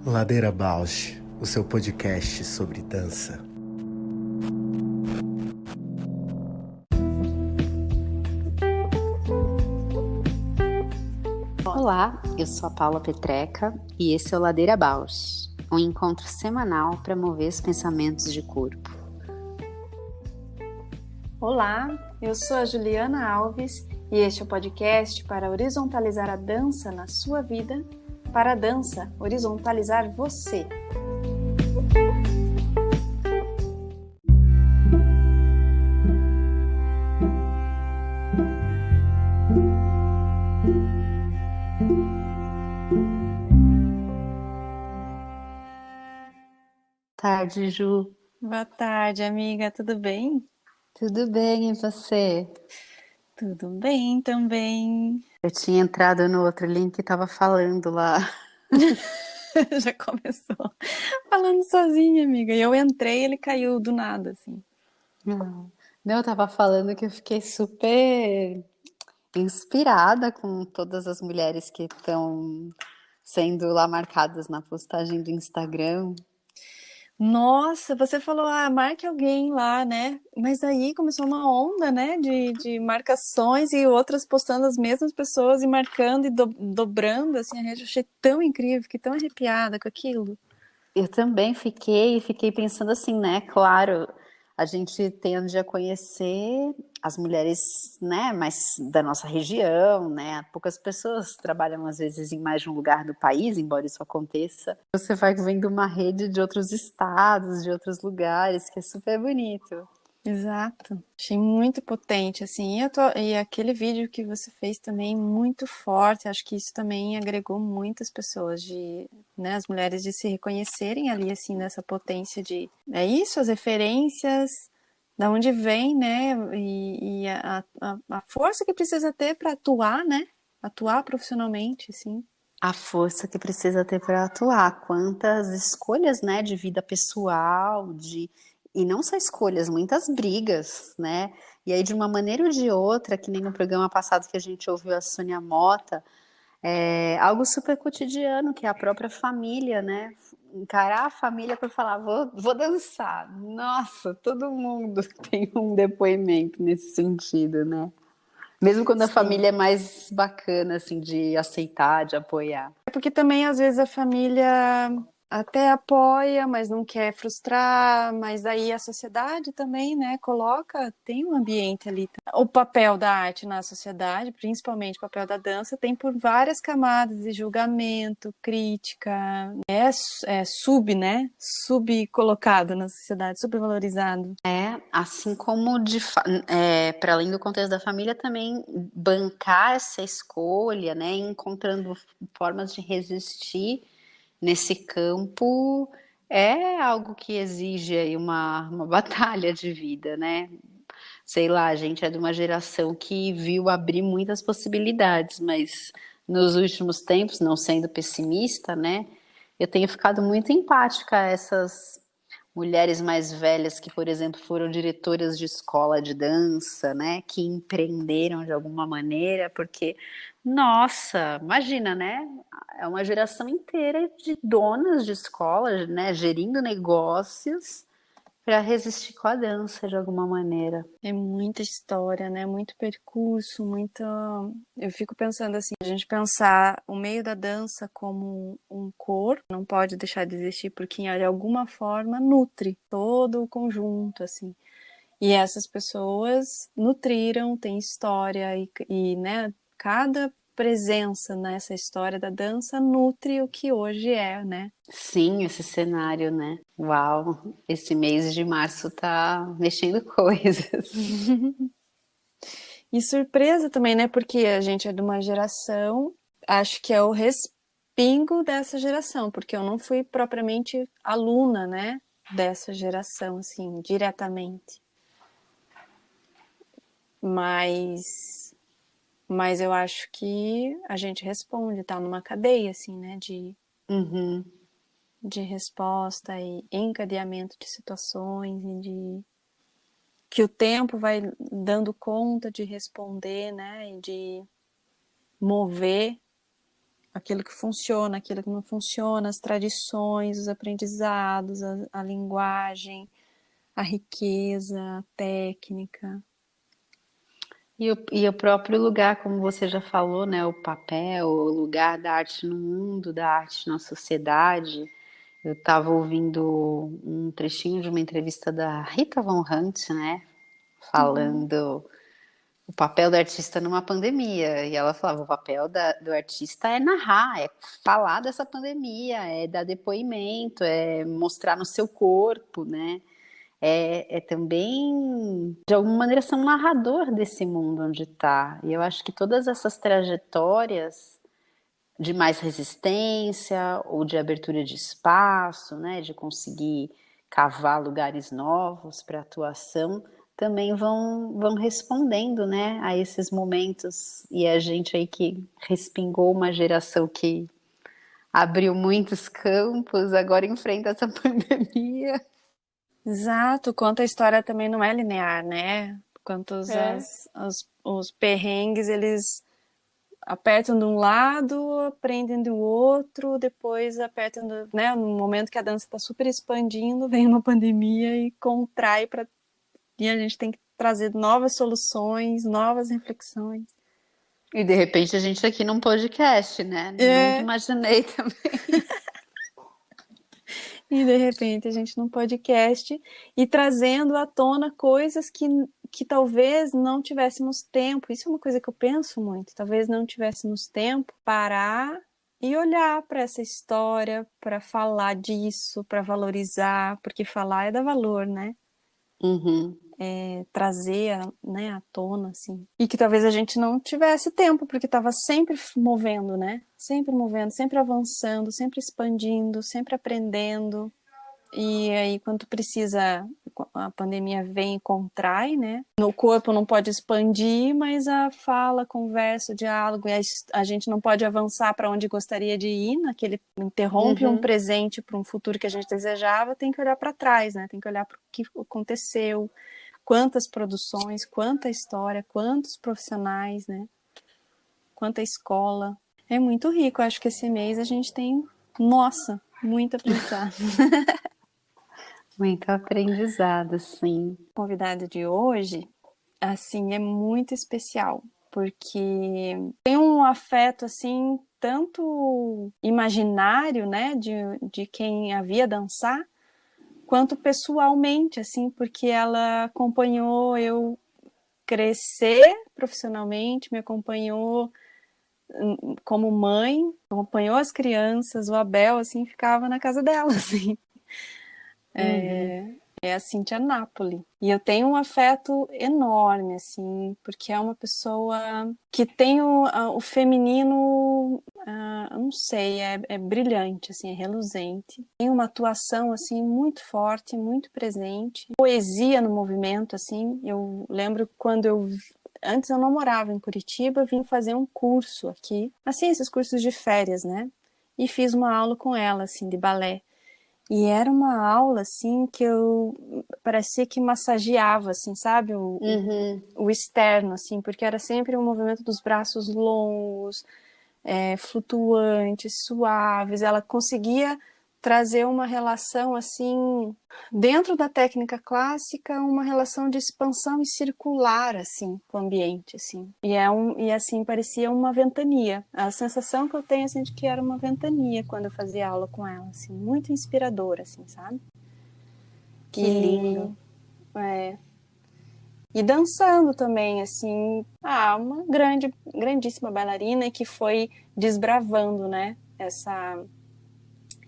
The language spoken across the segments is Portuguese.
Ladeira Bausch, o seu podcast sobre dança. Olá, eu sou a Paula Petreca e esse é o Ladeira Bausch, um encontro semanal para mover os pensamentos de corpo. Olá, eu sou a Juliana Alves e este é o podcast para horizontalizar a dança na sua vida, para a dança horizontalizar você. Tarde, Ju. Boa tarde, amiga, tudo bem? Tudo bem, e você? Tudo bem também. Eu tinha entrado no outro link e tava falando lá. Já começou falando sozinha, amiga. E eu entrei e ele caiu do nada, assim. Não, eu tava falando que eu fiquei super inspirada com todas as mulheres que estão sendo lá marcadas na postagem do Instagram. Nossa, você falou, marque alguém lá, né? Mas aí começou uma onda, né, de marcações e outras postando as mesmas pessoas e marcando e dobrando, assim, a rede. Eu achei tão incrível, fiquei tão arrepiada com aquilo. Eu também fiquei pensando assim, né? Claro, a gente tende a conhecer as mulheres, né, mais da nossa região, né? Poucas pessoas trabalham às vezes em mais de um lugar do país, embora isso aconteça. Você vai vendo uma rede de outros estados, de outros lugares, que é super bonito. Exato. Achei muito potente, assim. E aquele vídeo que você fez também, muito forte. Acho que isso também agregou muitas pessoas, né, as mulheres de se reconhecerem ali, assim, nessa potência de... É isso, as referências, da onde vem, né? E a força que precisa ter para atuar, né? Atuar profissionalmente, assim. A força que precisa ter para atuar, quantas escolhas, né, de vida pessoal, e não só escolhas, muitas brigas, né? E aí de uma maneira ou de outra, que nem no programa passado que a gente ouviu a Sônia Mota, algo super cotidiano, que é a própria família, né? Encarar a família para falar, vou dançar. Nossa, todo mundo tem um depoimento nesse sentido, né? Mesmo quando a Sim. família é mais bacana, assim, de aceitar, de apoiar. É porque também, às vezes, a família até apoia, mas não quer frustrar, mas aí a sociedade também, né, tem um ambiente ali. O papel da arte na sociedade, principalmente o papel da dança, tem por várias camadas de julgamento, crítica, né, subcolocado na sociedade, subvalorizado. Assim como para além do contexto da família, também bancar essa escolha, né, encontrando formas de resistir nesse campo é algo que exige aí uma batalha de vida, né? Sei lá, a gente é de uma geração que viu abrir muitas possibilidades, mas nos últimos tempos, não sendo pessimista, né, eu tenho ficado muito empática a essas mulheres mais velhas que, por exemplo, foram diretoras de escola de dança, né, que empreenderam de alguma maneira, porque, nossa, imagina, né, é uma geração inteira de donas de escola, né, gerindo negócios para resistir com a dança de alguma maneira. É muita história, né? Muito percurso, muita. Eu fico pensando assim, a gente pensar o meio da dança como um corpo, não pode deixar de existir porque de alguma forma nutre todo o conjunto, assim. E essas pessoas nutriram, têm história né? Cada presença nessa história da dança nutre o que hoje é, né? Sim, esse cenário, né? Uau, esse mês de março tá mexendo coisas. E surpresa também, né? Porque a gente é de uma geração, acho que é o respingo dessa geração, porque eu não fui propriamente aluna, né? Dessa geração, assim, diretamente. Mas, mas eu acho que a gente responde, tá numa cadeia, assim, né? Uhum. De resposta e encadeamento de situações e de que o tempo vai dando conta de responder, né? E de mover aquilo que funciona, aquilo que não funciona, as tradições, os aprendizados, a linguagem, a riqueza, a técnica. E o próprio lugar, como você já falou, né? O papel, o lugar da arte no mundo, da arte na sociedade. Eu estava ouvindo um trechinho de uma entrevista da Rita Von Hunt, né? Falando o papel do artista numa pandemia. E ela falava, o papel do artista é narrar, é falar dessa pandemia, é dar depoimento, é mostrar no seu corpo, né? É também, de alguma maneira, ser um narrador desse mundo onde está. E eu acho que todas essas trajetórias de mais resistência ou de abertura de espaço, né, de conseguir cavar lugares novos para atuação, também vão respondendo, né, a esses momentos. E a gente aí que respingou uma geração que abriu muitos campos, agora enfrenta essa pandemia. Exato, quanto a história também não é linear, né? Quantos É. os perrengues, eles apertam de um lado, prendem do outro, depois apertam, né? No momento que a dança está super expandindo, vem uma pandemia e contrai e a gente tem que trazer novas soluções, novas reflexões. E de repente a gente aqui num podcast, né? Nunca É. imaginei também. E de repente a gente num podcast e trazendo à tona coisas que talvez não tivéssemos tempo. Isso é uma coisa que eu penso muito. Talvez não tivéssemos tempo parar e olhar para essa história, para falar disso, para valorizar, porque falar é dar valor, né? Uhum. Trazer, né, à tona, assim. E que talvez a gente não tivesse tempo, porque estava sempre movendo, né? Sempre movendo, sempre avançando, sempre expandindo, sempre aprendendo. E aí, quando precisa, a pandemia vem e contrai, né? No corpo não pode expandir, mas a fala, a conversa, o diálogo, e a gente não pode avançar para onde gostaria de ir, naquele interrompe um presente para um futuro que a gente desejava, tem que olhar para trás, né? Tem que olhar para o que aconteceu, quantas produções, quanta história, quantos profissionais, né? Quanta escola. É muito rico. Acho que esse mês a gente tem, nossa, muito aprendizado. Muito aprendizado, sim. O convidado de hoje, assim, é muito especial, porque tem um afeto, assim, tanto imaginário, né, de quem a via dançar, quanto pessoalmente, assim, porque ela acompanhou eu crescer profissionalmente, me acompanhou como mãe, acompanhou as crianças, o Abel, assim, ficava na casa dela, assim. É a Cíntia Napoli. E eu tenho um afeto enorme, assim, porque é uma pessoa que tem o feminino, eu não sei, é brilhante, assim, é reluzente. Tem uma atuação, assim, muito forte, muito presente. Poesia no movimento, assim. Eu lembro quando antes eu não morava em Curitiba, vim fazer um curso aqui. Assim, esses cursos de férias, né? E fiz uma aula com ela, assim, de balé. E era uma aula, assim, que eu parecia que massageava, assim, sabe? O externo, assim, porque era sempre um movimento dos braços longos, flutuantes, suaves. Ela conseguia trazer uma relação, assim, dentro da técnica clássica, uma relação de expansão e circular, assim, com o ambiente, assim. E assim, parecia uma ventania. A sensação que eu tenho, assim, de que era uma ventania quando eu fazia aula com ela, assim, muito inspiradora, assim, sabe? Que lindo. E dançando também, assim, uma grandíssima bailarina que foi desbravando, né,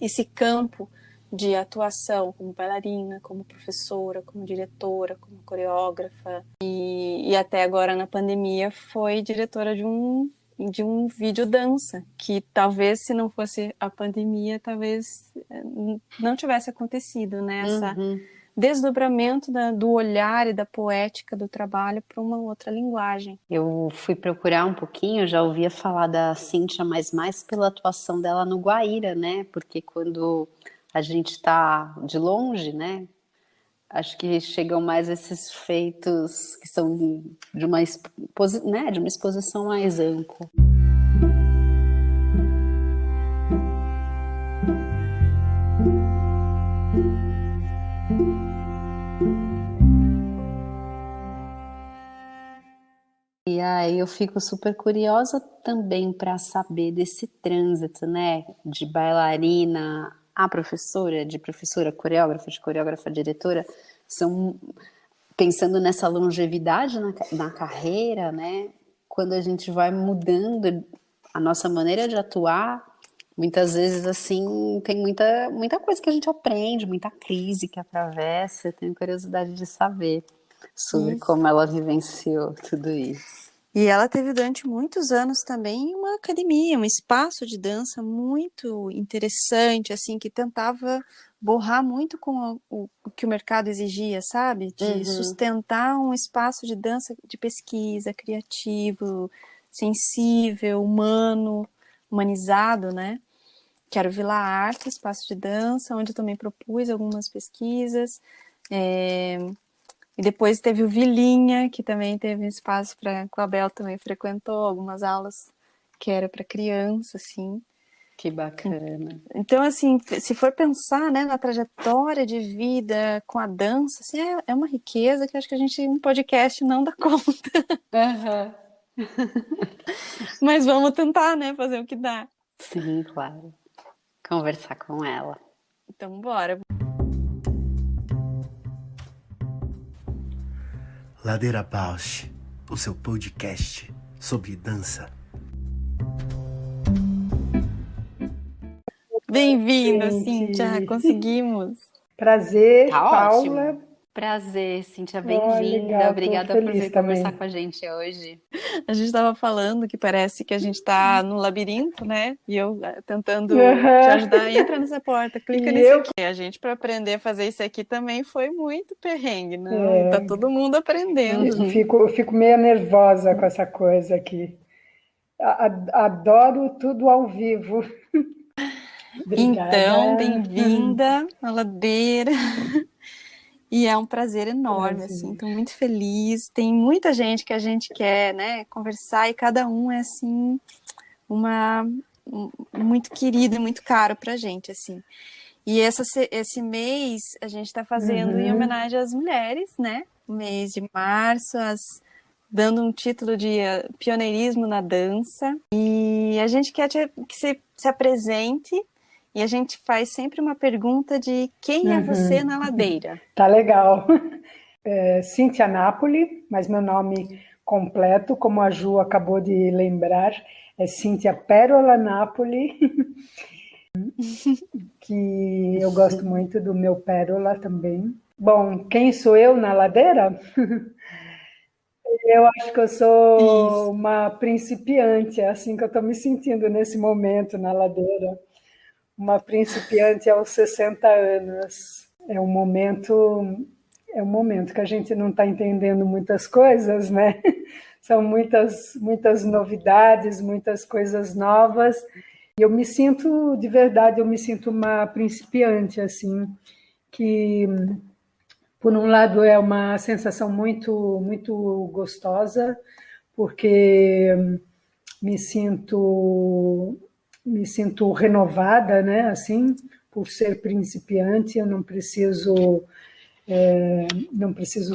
esse campo de atuação como bailarina, como professora, como diretora, como coreógrafa e até agora na pandemia foi diretora de um vídeo dança, que talvez se não fosse a pandemia, talvez não tivesse acontecido, né? Essa desdobramento do olhar e da poética do trabalho para uma outra linguagem. Eu fui procurar um pouquinho, já ouvia falar da Cíntia, mas mais pela atuação dela no Guaíra, né? Porque quando a gente está de longe, né? Acho que chegam mais esses feitos que são de uma, né? De uma exposição mais ampla. fico super curiosa também para saber desse trânsito, né, de bailarina a professora, de professora a coreógrafa, de coreógrafa a diretora, são pensando nessa longevidade na carreira, né? Quando a gente vai mudando a nossa maneira de atuar, muitas vezes assim tem muita coisa que a gente aprende, muita crise que atravessa. Eu tenho curiosidade de saber sobre Isso. como ela vivenciou tudo isso. E ela teve durante muitos anos também uma academia, um espaço de dança muito interessante, assim, que tentava borrar muito com o que o mercado exigia, sabe? De sustentar um espaço de dança de pesquisa, criativo, sensível, humano, humanizado, né? Que era o Vila Arte, espaço de dança, onde eu também propus algumas pesquisas. E depois teve o Vilinha, que também teve um espaço para que o Abel também frequentou algumas aulas que era para criança, assim. Que bacana. Então, assim, se for pensar, né, na trajetória de vida com a dança, assim, é uma riqueza que eu acho que a gente, um podcast, não dá conta. Uhum. Mas vamos tentar, né, fazer o que dá. Sim, claro. Conversar com ela. Então, bora. Ladeira Bausch, o seu podcast sobre dança. Bem-vinda, Gente. Cíntia, conseguimos. Prazer, Tá Paula. ótimo. Prazer, Cíntia, Ó, bem-vinda. legal, tô Obrigada por feliz vir conversar também. com a gente hoje. A gente estava falando que parece que a gente está no labirinto, né? E eu tentando te Aham. ajudar. Entra nessa porta, clica E nesse eu- aqui. A gente, para aprender a fazer isso aqui, também foi muito perrengue, não? E tá todo mundo aprendendo. Eu fico meio nervosa com essa coisa aqui. Adoro tudo ao vivo. Obrigada. Então, bem-vinda à ladeira. E é um prazer enorme, Prazer. assim, estou muito feliz. Tem muita gente que a gente quer, né, conversar e cada um é, assim, muito querido e muito caro pra gente, assim. E esse mês a gente está fazendo em homenagem às mulheres, né? Mês de março, dando um título de pioneirismo na dança. E a gente quer que se apresente e a gente faz sempre uma pergunta de quem é você na ladeira? Tá legal. Cíntia Napoli, mas meu nome completo, como a Ju acabou de lembrar, é Cíntia Pérola Napoli, que eu gosto muito do meu Pérola também. Bom, quem sou eu na ladeira? Eu acho que eu sou Isso. uma principiante, é assim que eu estou me sentindo nesse momento na ladeira. Uma principiante aos 60 anos. É um momento que a gente não está entendendo muitas coisas, né? São muitas novidades, muitas coisas novas. E eu me sinto, de verdade, eu me sinto uma principiante, assim, que, por um lado, é uma sensação muito, muito gostosa, porque me sinto renovada, né? Assim, por ser principiante, eu não preciso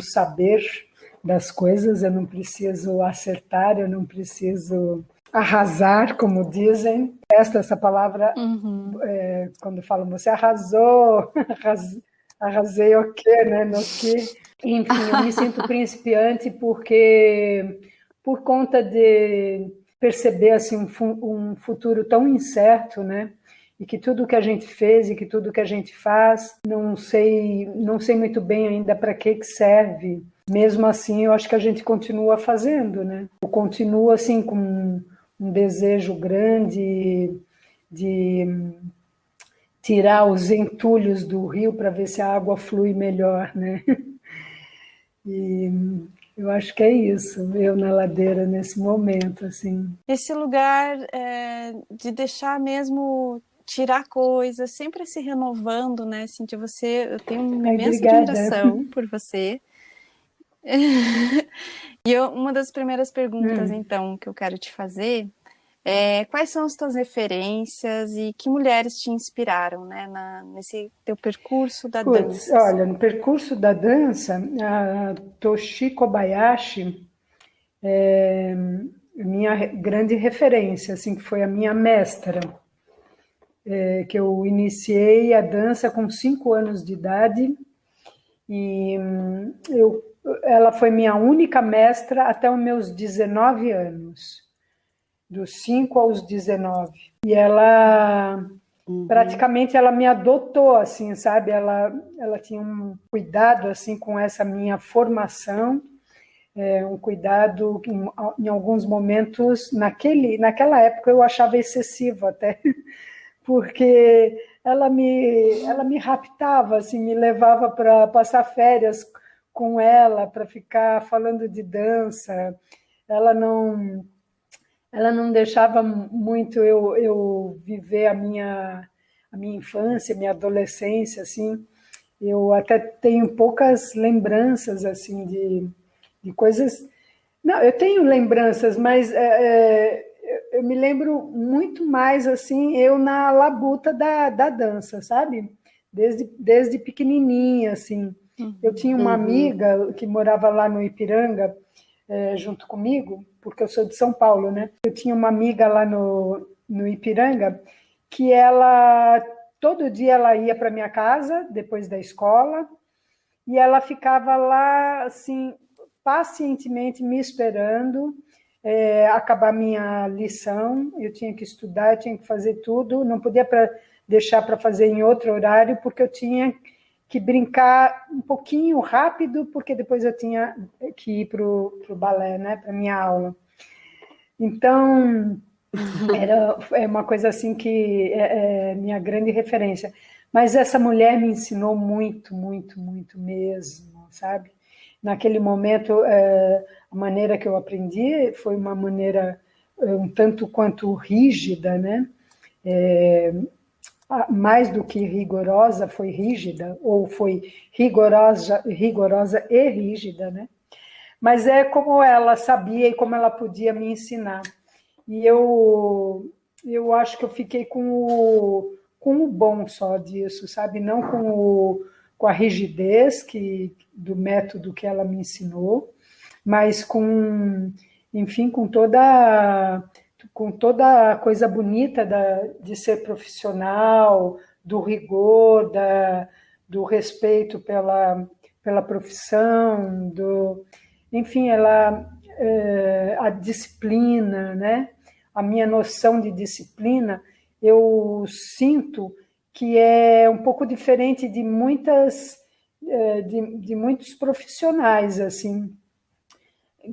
saber das coisas, eu não preciso acertar, eu não preciso arrasar, como dizem. Essa palavra, quando falam, você arrasou, arrasei o quê, né? No quê? Enfim, eu me sinto principiante porque, por conta de perceber assim, um futuro tão incerto, né? E que tudo que a gente fez e que tudo que a gente faz, não sei muito bem ainda para que serve. Mesmo assim, eu acho que a gente continua fazendo, né? Eu continuo assim com um desejo grande de tirar os entulhos do rio para ver se a água flui melhor, né? E eu acho que é isso, eu na ladeira nesse momento, assim. Esse lugar de deixar mesmo tirar coisas, sempre se renovando, né, Cíntia? Eu tenho uma imensa admiração por você. E uma das primeiras perguntas, então, que eu quero te fazer é quais são as tuas referências e que mulheres te inspiraram, né, nesse teu percurso da dança? Olha, no percurso da dança, a Toshi Kobayashi minha grande referência, assim, que foi a minha mestra, que eu iniciei a dança com 5 anos de idade, e ela foi minha única mestra até os meus 19 anos, dos 5 aos 19. E ela, praticamente, ela me adotou, assim, sabe? Ela tinha um cuidado, assim, com essa minha formação, um cuidado que, em alguns momentos, naquela época, eu achava excessivo até, porque ela me raptava, assim, me levava para passar férias com ela, para ficar falando de dança. Ela não deixava muito eu viver a minha infância, minha adolescência, assim. Eu até tenho poucas lembranças, assim, de coisas. Não, eu tenho lembranças, mas eu me lembro muito mais, assim, eu na labuta da dança, sabe? Desde pequenininha, assim. Eu tinha uma amiga que morava lá no Ipiranga, junto comigo, porque eu sou de São Paulo, né? Eu tinha uma amiga lá no Ipiranga que todo dia ela ia para minha casa, depois da escola, e ela ficava lá, assim, pacientemente me esperando acabar minha lição. Eu tinha que estudar, eu tinha que fazer tudo, não podia deixar para fazer em outro horário, porque eu tinha que brincar um pouquinho rápido, porque depois eu tinha que ir para o balé, né, para minha aula. Então, é uma coisa assim que é minha grande referência. Mas essa mulher me ensinou muito, muito, muito mesmo, sabe? Naquele momento, a maneira que eu aprendi foi uma maneira um tanto quanto rígida, né? Mais do que rigorosa, foi rígida, ou foi rigorosa e rígida, né? Mas é como ela sabia e como ela podia me ensinar. E eu acho que eu fiquei com o bom só disso, sabe? Não com a rigidez do método que ela me ensinou, mas enfim, com toda a coisa bonita de ser profissional, do rigor, do respeito pela profissão, enfim, a disciplina, né? A minha noção de disciplina, eu sinto que é um pouco diferente de muitos profissionais, assim,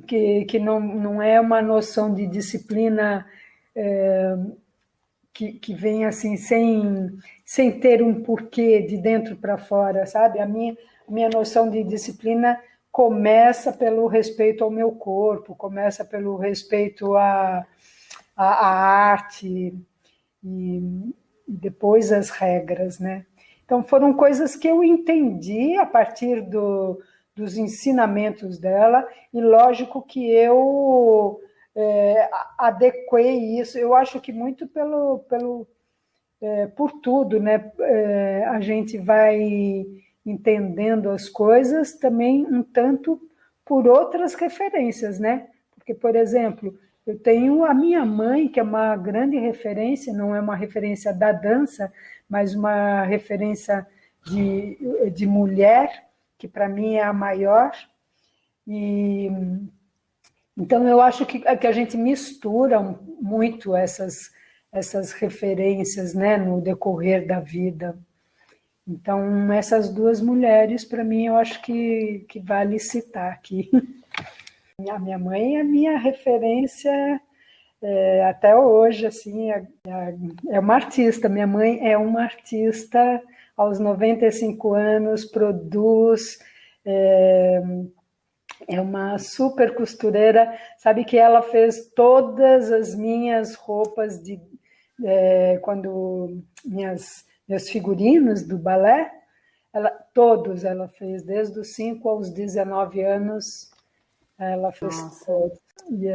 que não é uma noção de disciplina que vem assim sem ter um porquê de dentro para fora, sabe? A minha noção de disciplina começa pelo respeito ao meu corpo, começa pelo respeito à arte e depois as regras, né? Então foram coisas que eu entendi a partir dos ensinamentos dela, e lógico que eu adequei isso. Eu acho que muito por tudo, né? A gente vai entendendo as coisas também um tanto por outras referências, né? Porque, por exemplo, eu tenho a minha mãe, que é uma grande referência, não é uma referência da dança, mas uma referência de mulher, que para mim é a maior. E então eu acho que a gente mistura muito essas referências, né, no decorrer da vida. Então, essas duas mulheres, para mim, eu acho que vale citar aqui. A minha mãe é a minha referência até hoje, assim, é uma artista. Minha mãe é uma artista, aos 95 anos, produz, é uma super costureira. Sabe que ela fez todas as minhas roupas quando meus figurinos do balé, todos ela fez, desde os 5 aos 19 anos, ela fez todos. E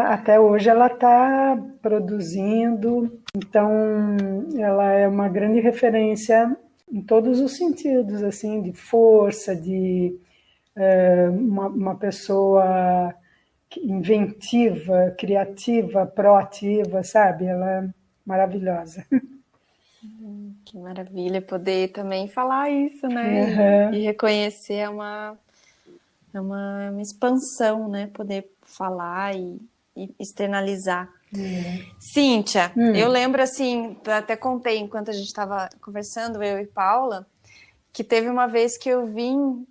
até hoje ela está produzindo, então ela é uma grande referência em todos os sentidos, assim, de força, de uma pessoa inventiva, criativa, proativa, sabe? Ela é maravilhosa. Que maravilha poder também falar isso, né? Uhum. E reconhecer é uma expansão, né? Poder falar e externalizar. Cíntia, eu lembro assim, até contei enquanto a gente estava conversando, eu e Paula, que teve uma vez que eu vim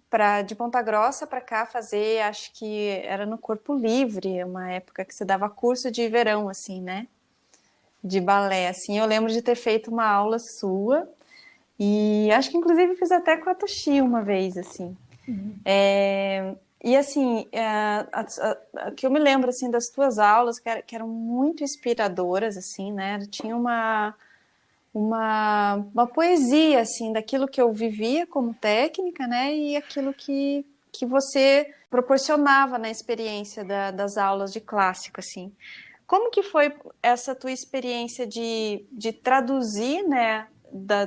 de Ponta Grossa para cá fazer, acho que era no Corpo Livre, uma época que você dava curso de verão, assim, né? De balé, assim. Eu lembro de ter feito uma aula sua e acho que inclusive fiz até com a Toshi uma vez, assim. E assim, que eu me lembro assim das tuas aulas que eram muito inspiradoras, assim, né? Tinha uma poesia, assim, daquilo que eu vivia como técnica, né? E aquilo que você proporcionava na experiência das aulas de clássico, assim. Como que foi essa tua experiência de traduzir, né,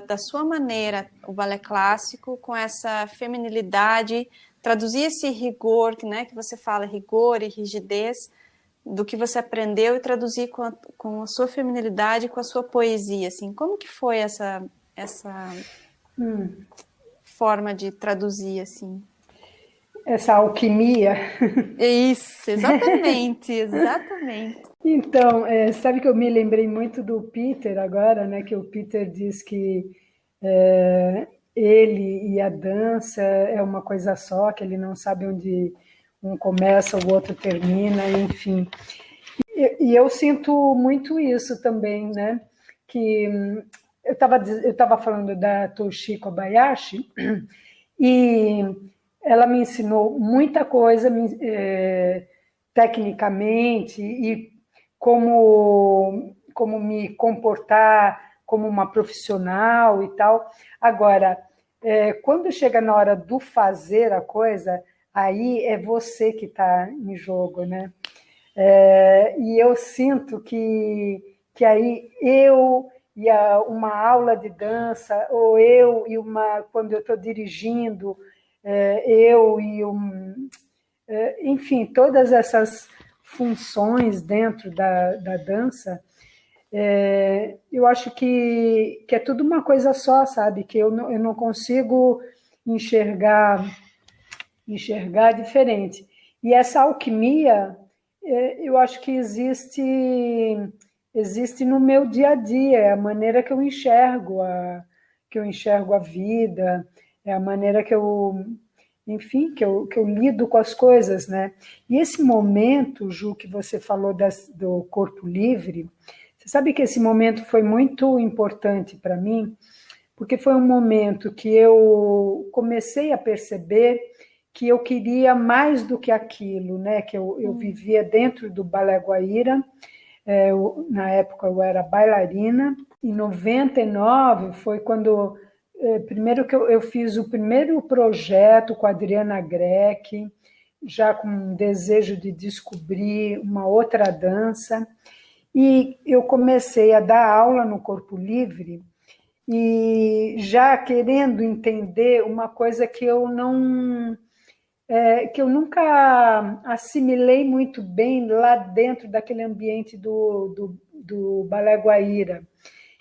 da sua maneira, o balé clássico com essa feminilidade, traduzir esse rigor, né, que você fala, rigor e rigidez, do que você aprendeu e traduzir com a sua feminilidade, com a sua poesia, assim. Como que foi essa forma de traduzir, assim? Essa alquimia. Isso, exatamente, exatamente. Então, sabe que eu me lembrei muito do Peter agora, né? Que o Peter diz que ele e a dança é uma coisa só, que ele não sabe onde um começa, o outro termina, enfim. E eu sinto muito isso também, né? Que eu estava falando da Toshi Kobayashi e ela me ensinou muita coisa tecnicamente e como me comportar como uma profissional e tal. Agora, quando chega na hora do fazer a coisa, aí é você que está em jogo, né? E eu sinto que aí eu e uma aula de dança, ou eu e quando eu estou dirigindo, eu e enfim, todas essas funções dentro da dança, eu acho que é tudo uma coisa só, sabe? Que eu não consigo enxergar diferente. E essa alquimia, eu acho que existe no meu dia a dia, é a maneira que eu enxergo a vida, é a maneira que eu, enfim, que eu lido com as coisas, né? E esse momento, Ju, que você falou do Corpo Livre, você sabe que esse momento foi muito importante para mim, porque foi um momento que eu comecei a perceber que eu queria mais do que aquilo, né? Que eu vivia dentro do Balé Guaíra, na época eu era bailarina. Em 99 foi quando primeiro que eu fiz o primeiro projeto com a Adriana Greck, já com um desejo de descobrir uma outra dança, e eu comecei a dar aula no Corpo Livre e já querendo entender uma coisa que eu nunca assimilei muito bem lá dentro daquele ambiente do Balé Guaíra,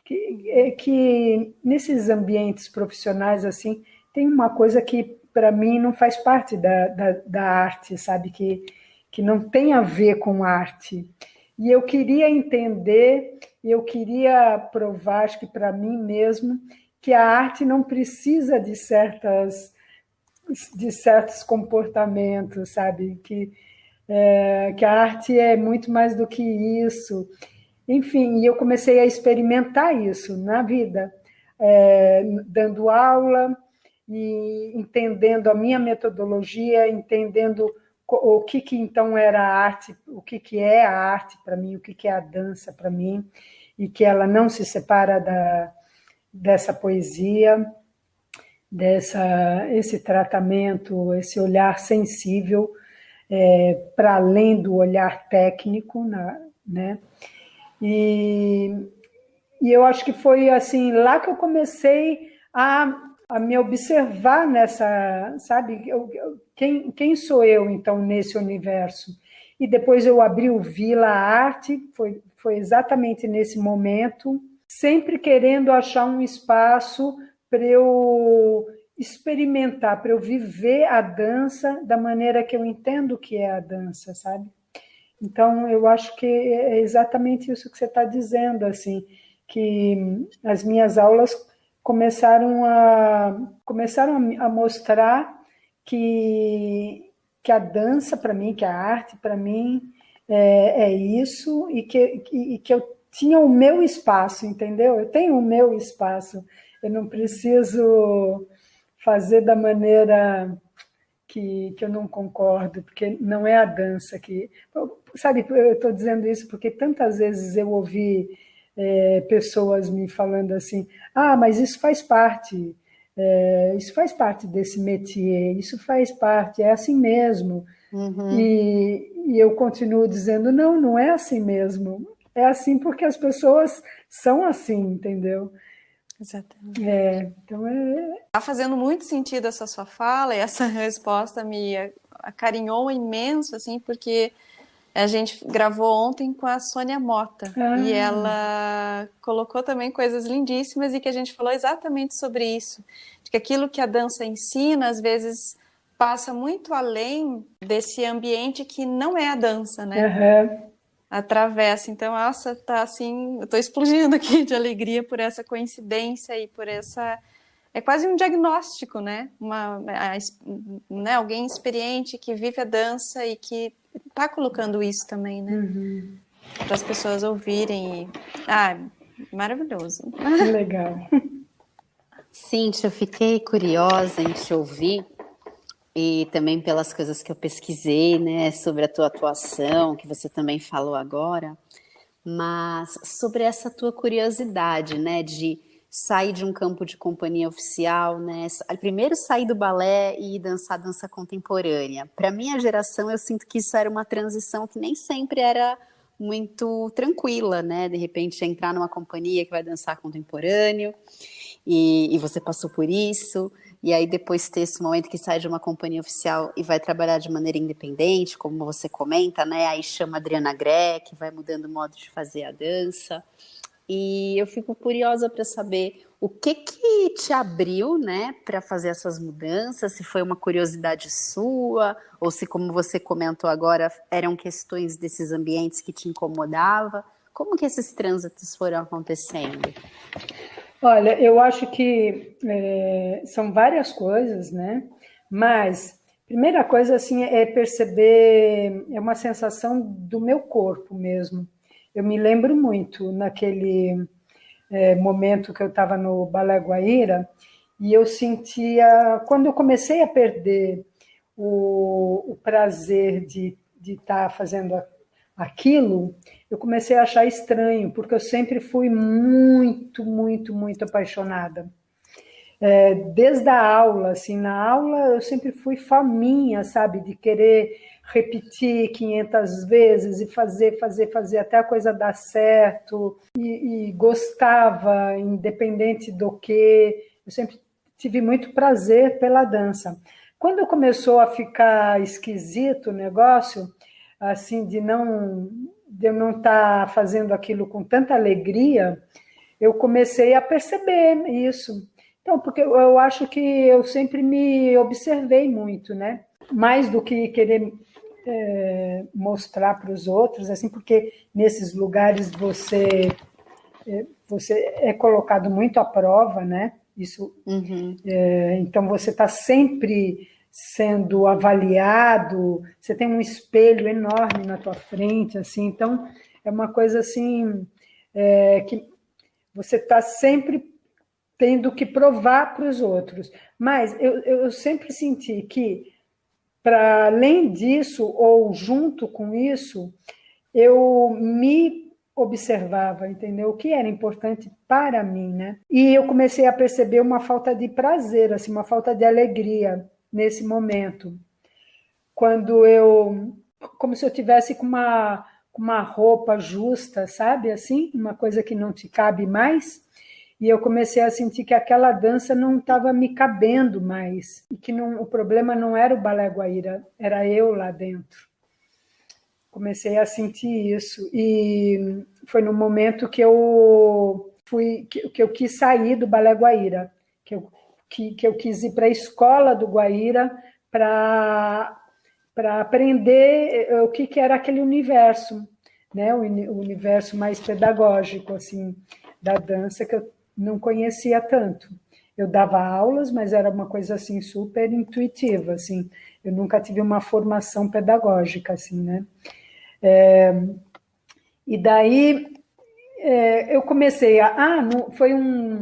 que nesses ambientes profissionais assim tem uma coisa que para mim não faz parte da arte, sabe, que não tem a ver com arte. E eu queria entender, eu queria provar, acho que para mim mesmo, que a arte não precisa de certos comportamentos, sabe? Que a arte é muito mais do que isso. Enfim, e eu comecei a experimentar isso na vida, dando aula e entendendo a minha metodologia, entendendo o que então era a arte, o que é a arte para mim, o que é a dança para mim, e que ela não se separa dessa poesia, esse tratamento, esse olhar sensível, para além do olhar técnico, né? E eu acho que foi assim lá que eu comecei a me observar nessa, sabe? Quem sou eu, então, nesse universo? e depois eu abri o Vila Arte, foi exatamente nesse momento, sempre querendo achar um espaço para eu experimentar, para eu viver a dança da maneira que eu entendo que é a dança, sabe? Então, eu acho que é exatamente isso que você está dizendo, assim, que as minhas aulas começaram a mostrar que a dança, para mim, que a arte, para mim, é isso, e que eu tinha o meu espaço, entendeu? Eu tenho o meu espaço, eu não preciso fazer da maneira que eu não concordo, porque não é a dança que... Sabe, eu estou dizendo isso porque tantas vezes eu ouvi pessoas me falando assim, mas isso faz parte desse métier, isso faz parte, é assim mesmo. Uhum. E eu continuo dizendo, não é assim mesmo, é assim porque as pessoas são assim, entendeu? Exatamente. Então Tá fazendo muito sentido essa sua fala, e essa resposta me acarinhou imenso, assim, porque a gente gravou ontem com a Sônia Mota, e ela colocou também coisas lindíssimas, e que a gente falou exatamente sobre isso, de que aquilo que a dança ensina, às vezes, passa muito além desse ambiente que não é a dança, né? Uhum. Atravessa. Então, nossa, tá assim, eu tô explodindo aqui de alegria por essa coincidência e por essa... É quase um diagnóstico, né? Né? Alguém experiente que vive a dança e que tá colocando isso também, né? Uhum. Para as pessoas ouvirem. Maravilhoso. Legal. Cíntia, eu fiquei curiosa em te ouvir e também pelas coisas que eu pesquisei, né, sobre a tua atuação, que você também falou agora, mas sobre essa tua curiosidade, né, de sair de um campo de companhia oficial, né, primeiro sair do balé e dançar dança contemporânea. Para minha geração, eu sinto que isso era uma transição que nem sempre era muito tranquila, né, de repente entrar numa companhia que vai dançar contemporâneo, e você passou por isso, e aí depois ter esse momento que sai de uma companhia oficial e vai trabalhar de maneira independente, como você comenta, né? Aí chama a Adriana Greck, vai mudando o modo de fazer a dança. E eu fico curiosa para saber o que te abriu, né, para fazer essas mudanças, se foi uma curiosidade sua, ou se, como você comentou agora, eram questões desses ambientes que te incomodavam. Como que esses trânsitos foram acontecendo? Olha, eu acho que são várias coisas, né? Mas primeira coisa assim é perceber, é uma sensação do meu corpo mesmo. Eu me lembro muito naquele momento que eu estava no Balé Guaíra e eu sentia, quando eu comecei a perder o prazer de estar fazendo aquilo, eu comecei a achar estranho, porque eu sempre fui muito, muito, muito apaixonada. Desde a aula, assim, na aula eu sempre fui faminha, sabe, de querer repetir 500 vezes e fazer até a coisa dar certo, e gostava, independente do que, eu sempre tive muito prazer pela dança. Quando começou a ficar esquisito o negócio, assim, de eu não estar fazendo aquilo com tanta alegria, eu comecei a perceber isso. Então, porque eu acho que eu sempre me observei muito, né? Mais do que querer mostrar para os outros, assim, porque nesses lugares você é colocado muito à prova, né? Isso, então você está sempre sendo avaliado, você tem um espelho enorme na tua frente, assim, então é uma coisa assim que você está sempre tendo que provar para os outros. Mas eu sempre senti que, para além disso, ou junto com isso, eu me observava, entendeu? O que era importante para mim, né? E eu comecei a perceber uma falta de prazer, assim, uma falta de alegria nesse momento. Quando como se eu tivesse com uma roupa justa, sabe? Assim, uma coisa que não te cabe mais. E eu comecei a sentir que aquela dança não estava me cabendo mais. E que o problema não era o Balé Guaíra, era eu lá dentro. comecei a sentir isso. E foi no momento que eu quis sair do Balé Guaíra, que eu quis ir para a escola do Guaíra para aprender o que era aquele universo, né? O universo mais pedagógico assim, da dança, que eu não conhecia tanto. Eu dava aulas, mas era uma coisa assim super intuitiva, assim. Eu nunca tive uma formação pedagógica, assim, né? E daí eu comecei foi um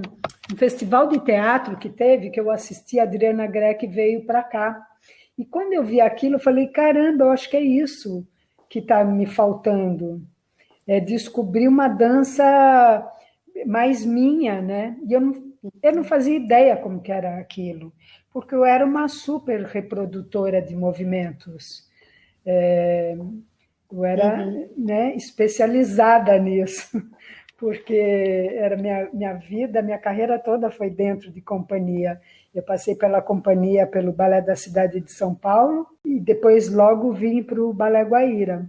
festival de teatro que teve, que eu assisti, a Adriana Greco veio para cá. E quando eu vi aquilo, eu falei, caramba, eu acho que é isso que está me faltando. É descobrir uma dança mais minha, né? E eu não fazia ideia como que era aquilo, porque eu era uma super reprodutora de movimentos. Eu era né, especializada nisso, porque era minha vida, minha carreira toda foi dentro de companhia. Eu passei pela companhia, pelo Balé da Cidade de São Paulo, e depois logo vim para o Balé Guaíra.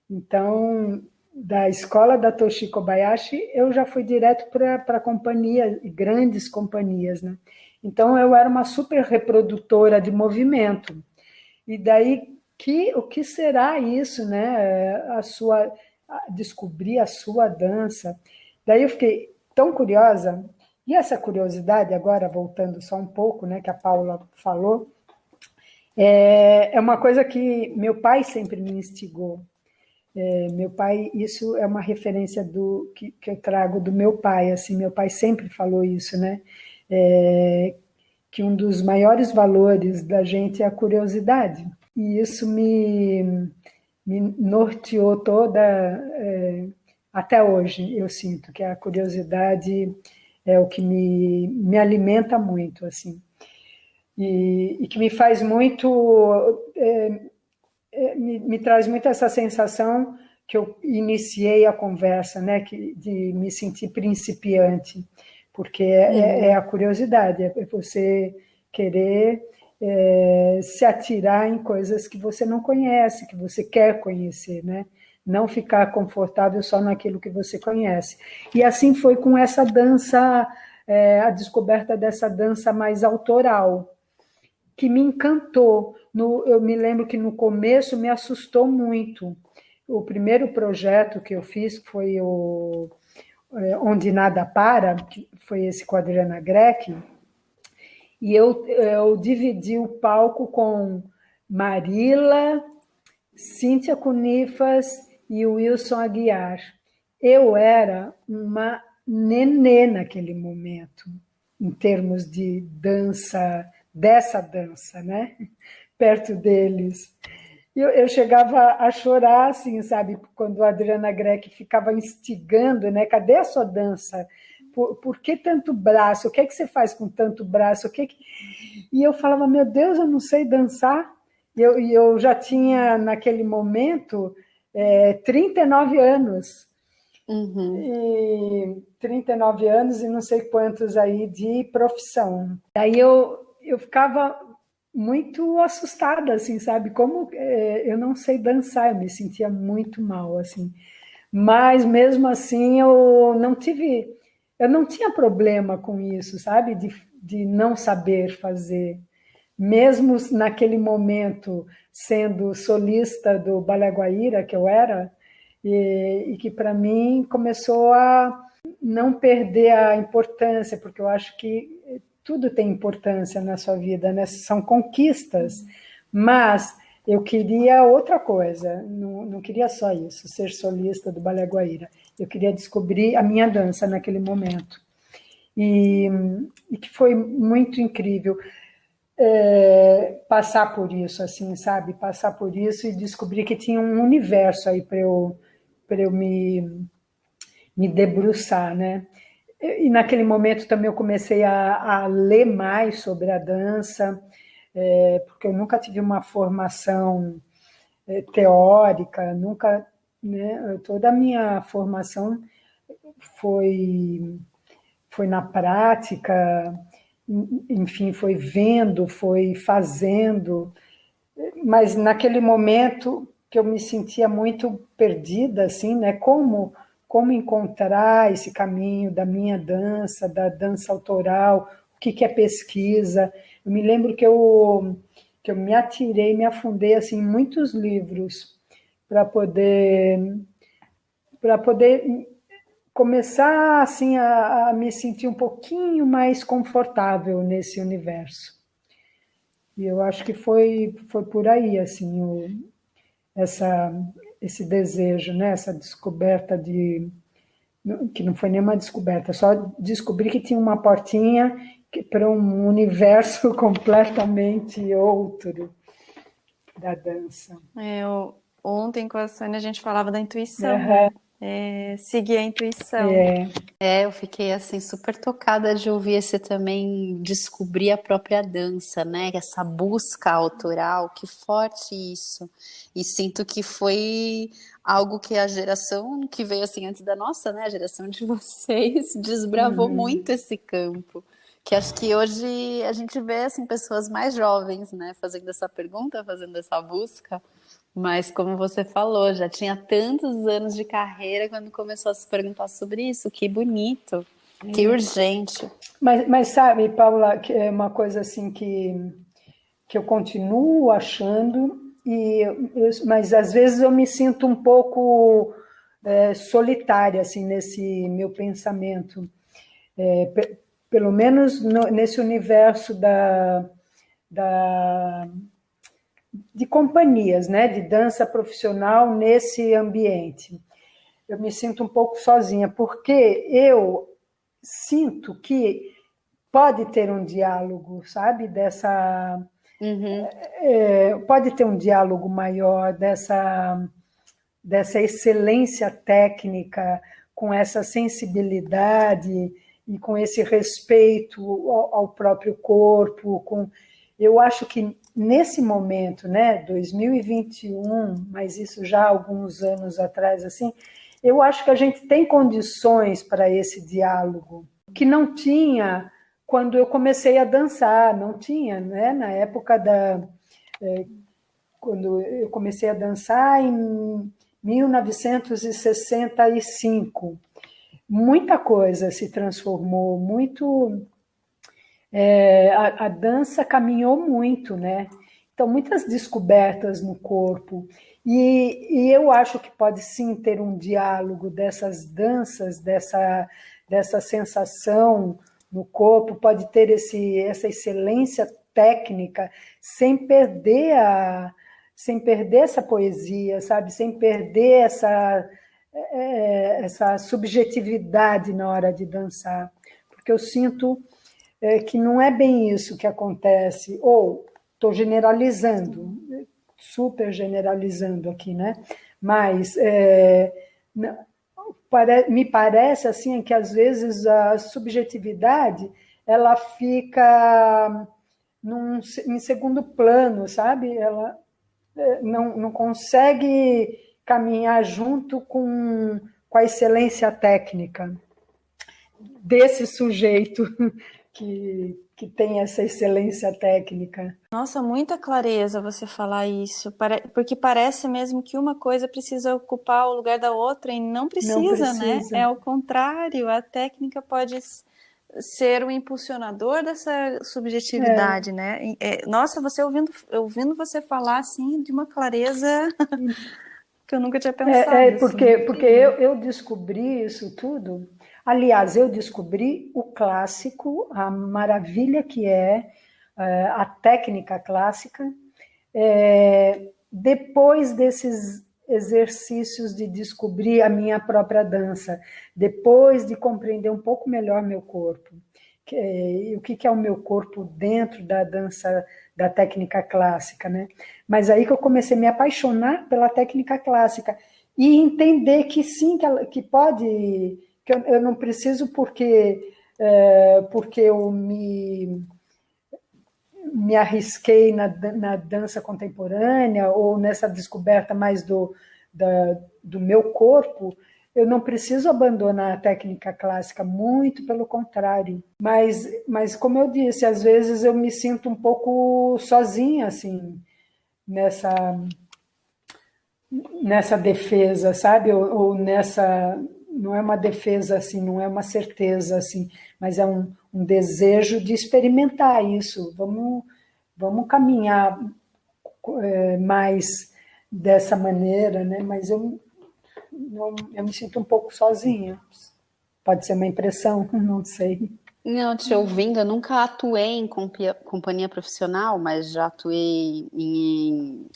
Então, da escola da Toshi Kobayashi, eu já fui direto para companhia, grandes companhias, né? Então, eu era uma super reprodutora de movimento. E daí, o que será isso, né? Descobrir a sua dança. Daí eu fiquei tão curiosa, e essa curiosidade, agora voltando só um pouco, né, que a Paula falou, é uma coisa que meu pai sempre me instigou. Meu pai, isso é uma referência que eu trago do meu pai, assim, meu pai sempre falou isso, né? Que um dos maiores valores da gente é a curiosidade. E isso me norteou toda, até hoje, eu sinto que a curiosidade é o que me alimenta muito, assim. E que me faz muito... me traz muito essa sensação que eu iniciei a conversa, né, de me sentir principiante, porque é a curiosidade, é você querer se atirar em coisas que você não conhece, que você quer conhecer, né? Não ficar confortável só naquilo que você conhece. E assim foi com essa dança, a descoberta dessa dança mais autoral, que me encantou. Eu me lembro que no começo me assustou muito. O primeiro projeto que eu fiz foi o Onde Nada Para, que foi esse com a Adriana Greco, e eu dividi o palco com Marila, Cíntia Cunifas e Wilson Aguiar. Eu era uma nenê naquele momento, em termos de dança, dessa dança, né? Perto deles. Eu chegava a chorar, assim, sabe? Quando a Adriana Greco ficava instigando, né? Cadê a sua dança? Por que tanto braço? O que é que você faz com tanto braço? E eu falava, meu Deus, eu não sei dançar. E eu já tinha, naquele momento, 39 anos. E 39 anos e não sei quantos aí de profissão. Aí eu ficava muito assustada, assim, sabe? Como eu não sei dançar, eu me sentia muito mal, assim. Mas, mesmo assim, eu não tinha problema com isso, sabe? De não saber fazer. Mesmo naquele momento, sendo solista do Balé Guaíra, que eu era, e que, para mim, começou a não perder a importância, porque eu acho que tudo tem importância na sua vida, né? São conquistas, mas eu queria outra coisa, não queria só isso, ser solista do Balé Guaíra. Eu queria descobrir a minha dança naquele momento. E que foi muito incrível passar por isso, assim, sabe? Passar por isso e descobrir que tinha um universo aí para eu me debruçar, né? E naquele momento também eu comecei a ler mais sobre a dança, porque eu nunca tive uma formação teórica, nunca, né? Toda a minha formação foi na prática, enfim, foi vendo, foi fazendo, mas naquele momento que eu me sentia muito perdida, assim, né? Como encontrar esse caminho da minha dança, da dança autoral, o que é pesquisa. Eu me lembro que eu me atirei, me afundei assim, em muitos livros para poder começar assim, a me sentir um pouquinho mais confortável nesse universo. E eu acho que foi por aí assim, esse desejo, né? Essa descoberta que não foi nenhuma descoberta, só descobri que tinha uma portinha para um universo completamente outro da dança. Ontem com a Sônia a gente falava da intuição, Uhum. né? Seguir a intuição. Eu fiquei assim super tocada de ouvir esse também descobrir a própria dança, né? Essa busca autoral, que forte isso. E sinto que foi algo que a geração que veio assim antes da nossa, né? A geração de vocês desbravou muito esse campo. Que acho que hoje a gente vê assim pessoas mais jovens, né? Fazendo essa pergunta, fazendo essa busca. Mas como você falou, já tinha tantos anos de carreira quando começou a se perguntar sobre isso. Que bonito, que urgente. Mas sabe, Paula, que é uma coisa assim que eu continuo achando, mas às vezes eu me sinto um pouco solitária assim, nesse meu pensamento. Pelo menos nesse universo de companhias, né, de dança profissional nesse ambiente. Eu me sinto um pouco sozinha, porque eu sinto que pode ter um diálogo, sabe, pode ter um diálogo maior dessa excelência técnica, com essa sensibilidade e com esse respeito ao próprio corpo. Eu acho que nesse momento, né, 2021, mas isso já há alguns anos atrás, assim, eu acho que a gente tem condições para esse diálogo, que não tinha quando eu comecei a dançar, não tinha, né, na época quando eu comecei a dançar em 1965. Muita coisa se transformou, a dança caminhou muito, né? Então, muitas descobertas no corpo. E eu acho que pode sim ter um diálogo dessas danças, dessa sensação no corpo, pode ter essa excelência técnica, sem perder essa poesia, sabe? Sem perder essa subjetividade na hora de dançar. Porque eu sinto que não é bem isso que acontece, ou estou generalizando, super generalizando aqui, né? Mas me parece assim que às vezes a subjetividade ela fica em segundo plano, sabe? Ela não consegue caminhar junto com a excelência técnica desse sujeito que tem essa excelência técnica. Nossa, muita clareza você falar isso, porque parece mesmo que uma coisa precisa ocupar o lugar da outra e não precisa, né? É ao contrário, a técnica pode ser o impulsionador dessa subjetividade, né? Nossa, você ouvindo você falar assim de uma clareza que eu nunca tinha pensado. Porque eu descobri isso tudo. Aliás, eu descobri o clássico, a maravilha que é a técnica clássica, depois desses exercícios de descobrir a minha própria dança, depois de compreender um pouco melhor meu corpo, o que é o meu corpo dentro da dança, da técnica clássica, né? Mas aí que eu comecei a me apaixonar pela técnica clássica e entender que sim, que pode, que eu não preciso porque eu me arrisquei na dança contemporânea ou nessa descoberta mais do meu corpo, eu não preciso abandonar a técnica clássica, muito pelo contrário. Mas como eu disse, às vezes eu me sinto um pouco sozinha, assim, nessa defesa, sabe? Ou nessa, não é uma defesa assim, não é uma certeza assim, mas é um desejo de experimentar isso. Vamos caminhar mais dessa maneira, né? Mas eu me sinto um pouco sozinha. Pode ser uma impressão, não sei. Não, te ouvindo, eu nunca atuei em companhia profissional, mas já atuei em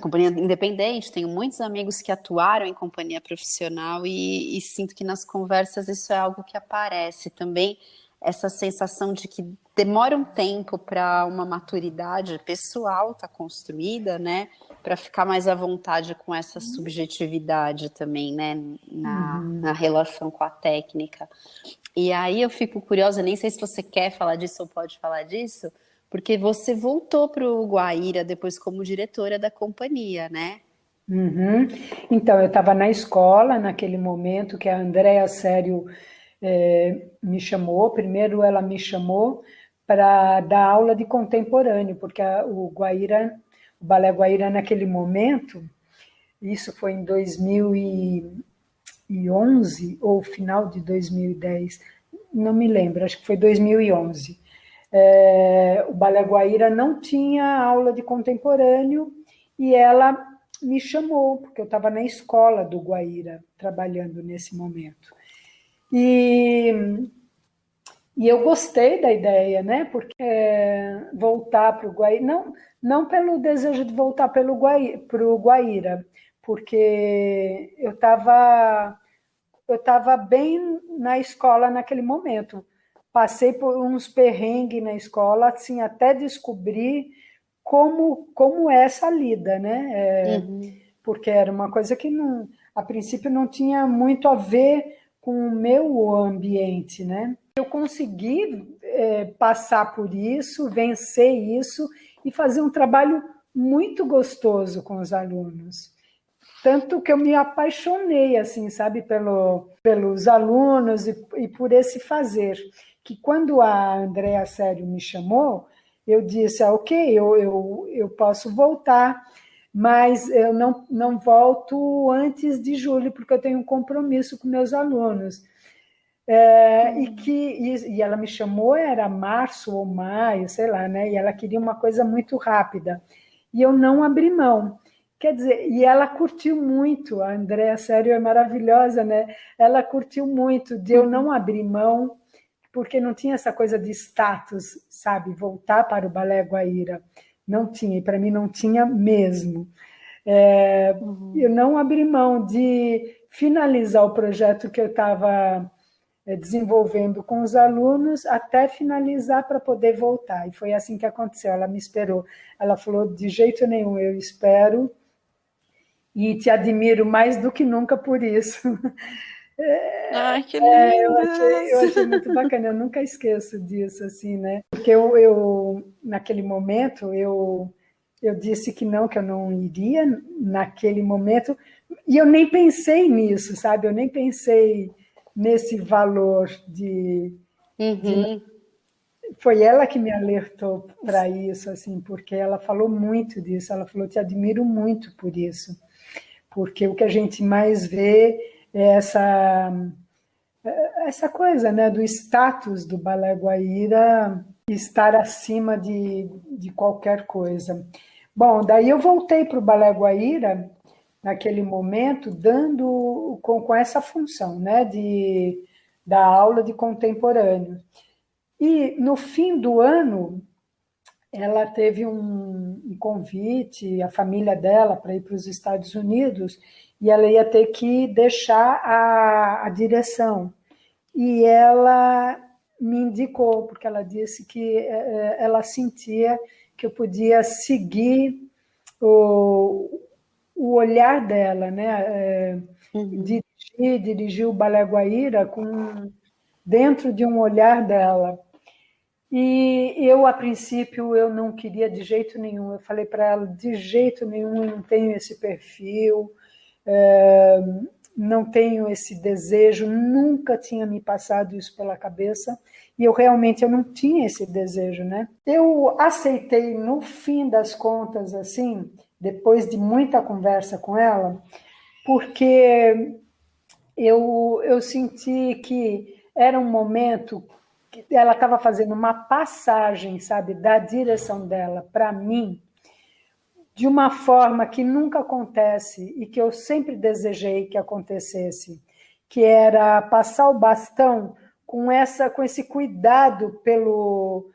companhia independente. Tenho muitos amigos que atuaram em companhia profissional e sinto que nas conversas isso é algo que aparece também, essa sensação de que demora um tempo para uma maturidade pessoal estar construída, né? Para ficar mais à vontade com essa subjetividade também, né? Na relação com a técnica. E aí eu fico curiosa, nem sei se você quer falar disso ou pode falar disso, porque você voltou para o Guaíra depois como diretora da companhia, né? Uhum. Então, eu estava na escola naquele momento que a Andréa Sério me chamou. Primeiro ela me chamou para dar aula de contemporâneo, porque o Balé Guaíra naquele momento, isso foi em 2011 ou final de 2010, não me lembro, acho que foi 2011. O Balé Guaíra não tinha aula de contemporâneo e ela me chamou, porque eu estava na escola do Guaíra, trabalhando nesse momento. E eu gostei da ideia, né? Porque voltar para o Guaíra, não pelo desejo de voltar para o Guaíra, porque eu estava bem na escola naquele momento. Passei por uns perrengues na escola, assim, até descobrir como é essa lida, né? Porque era uma coisa que, a princípio, não tinha muito a ver com o meu ambiente, né? Eu consegui passar por isso, vencer isso e fazer um trabalho muito gostoso com os alunos. Tanto que eu me apaixonei, assim, sabe, pelos alunos e por esse fazer. Que quando a Andréa Sério me chamou, eu disse, ok, eu posso voltar, mas eu não volto antes de julho, porque eu tenho um compromisso com meus alunos. E ela me chamou, era março ou maio, sei lá, né? E ela queria uma coisa muito rápida. E eu não abri mão. Quer dizer, e ela curtiu muito, a Andréa Sério é maravilhosa, né? Ela curtiu muito de eu não abrir mão, porque não tinha essa coisa de status, sabe? Voltar para o Balé Guaíra. Não tinha, e para mim não tinha mesmo. Eu não abri mão de finalizar o projeto que eu estava desenvolvendo com os alunos até finalizar para poder voltar. E foi assim que aconteceu, ela me esperou. Ela falou, de jeito nenhum, eu espero e te admiro mais do que nunca por isso. Ai, que lindo! Eu achei muito bacana, eu nunca esqueço disso, assim, né? Porque naquele momento, eu disse que eu não iria naquele momento, e eu nem pensei nisso, sabe? Eu nem pensei nesse valor Foi ela que me alertou para isso, assim, porque ela falou muito disso, ela falou, te admiro muito por isso, porque o que a gente mais vê é essa coisa, né, do status do Balé Guaíra estar acima de qualquer coisa. Bom, daí eu voltei para o Balé Guaíra, naquele momento, dando com essa função, né, da aula de contemporâneo. E no fim do ano, ela teve um convite, a família dela, para ir para os Estados Unidos, e ela ia ter que deixar a direção. E ela me indicou, porque ela disse que ela sentia que eu podia seguir o olhar dela, né? Dirigir o Balé Guaíra dentro de um olhar dela. E eu, a princípio, eu não queria de jeito nenhum. Eu falei para ela, de jeito nenhum, eu não tenho esse perfil, não tenho esse desejo, nunca tinha me passado isso pela cabeça, e eu não tinha esse desejo, né? Eu aceitei, no fim das contas, assim, depois de muita conversa com ela, porque eu senti que era um momento que ela estava fazendo uma passagem, sabe, da direção dela para mim, de uma forma que nunca acontece e que eu sempre desejei que acontecesse, que era passar o bastão com esse cuidado pelo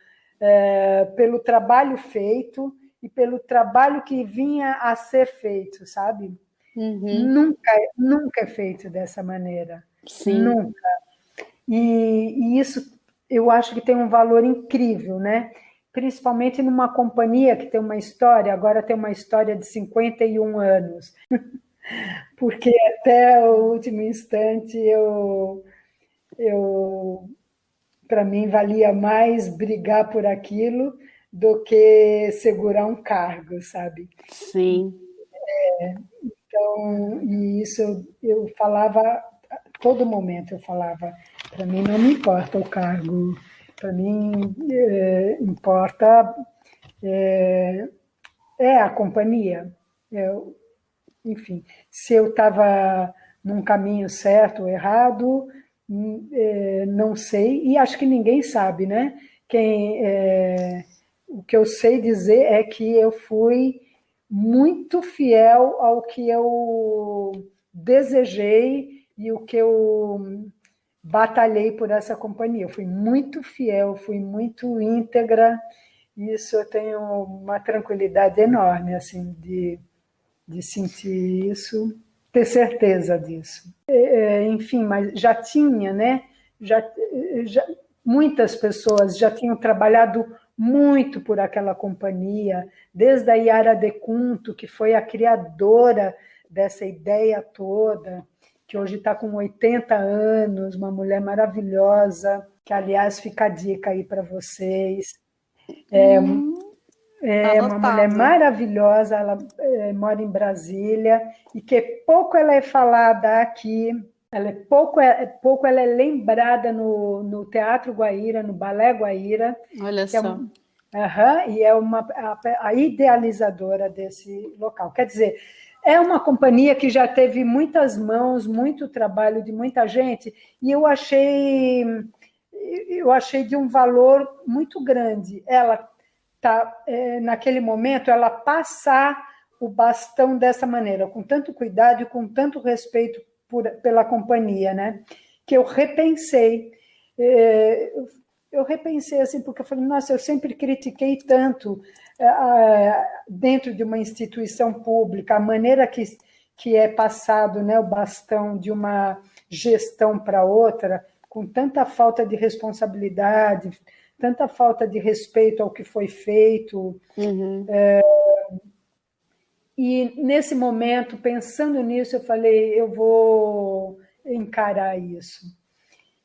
trabalho feito e pelo trabalho que vinha a ser feito, sabe? Uhum. Nunca é feito dessa maneira. Sim. Nunca. E isso eu acho que tem um valor incrível, né? Principalmente numa companhia que tem uma história, agora tem uma história de 51 anos. Porque até o último instante para mim valia mais brigar por aquilo do que segurar um cargo, sabe? Sim. Então, e isso eu falava a todo momento, eu falava, para mim não me importa o cargo, para mim importa a companhia. Enfim, se eu estava num caminho certo ou errado, não sei, e acho que ninguém sabe, né? O que eu sei dizer é que eu fui muito fiel ao que eu desejei e o que eu batalhei por essa companhia. Eu fui muito fiel, fui muito íntegra, e isso eu tenho uma tranquilidade enorme, assim, de sentir isso, ter certeza disso. Enfim, mas já tinha, né? Já, muitas pessoas já tinham trabalhado muito por aquela companhia, desde a Yara Decunto, que foi a criadora dessa ideia toda, que hoje está com 80 anos, uma mulher maravilhosa, que, aliás, fica a dica aí para vocês. É uma mulher maravilhosa, ela mora em Brasília, e que pouco ela é falada aqui, pouco ela é lembrada no Teatro Guaíra, no Balé Guaíra. Olha só. E é a idealizadora desse local. Quer dizer, é uma companhia que já teve muitas mãos, muito trabalho de muita gente, e eu achei de um valor muito grande. Ela naquele momento, ela passar o bastão dessa maneira, com tanto cuidado e com tanto respeito pela companhia, né? Que eu repensei. Eu repensei assim, porque eu falei, nossa, eu sempre critiquei tanto dentro de uma instituição pública, a maneira que é passado, né, o bastão de uma gestão para outra, com tanta falta de responsabilidade, tanta falta de respeito ao que foi feito. Uhum. E, nesse momento, pensando nisso, eu falei, eu vou encarar isso.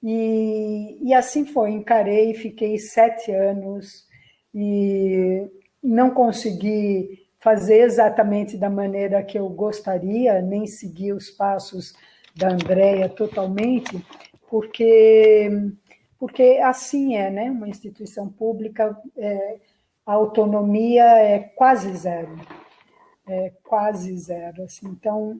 E assim foi, encarei, fiquei 7 anos e não consegui fazer exatamente da maneira que eu gostaria, nem seguir os passos da Andréia totalmente, porque assim né? Uma instituição pública, a autonomia é quase zero. Assim. Então,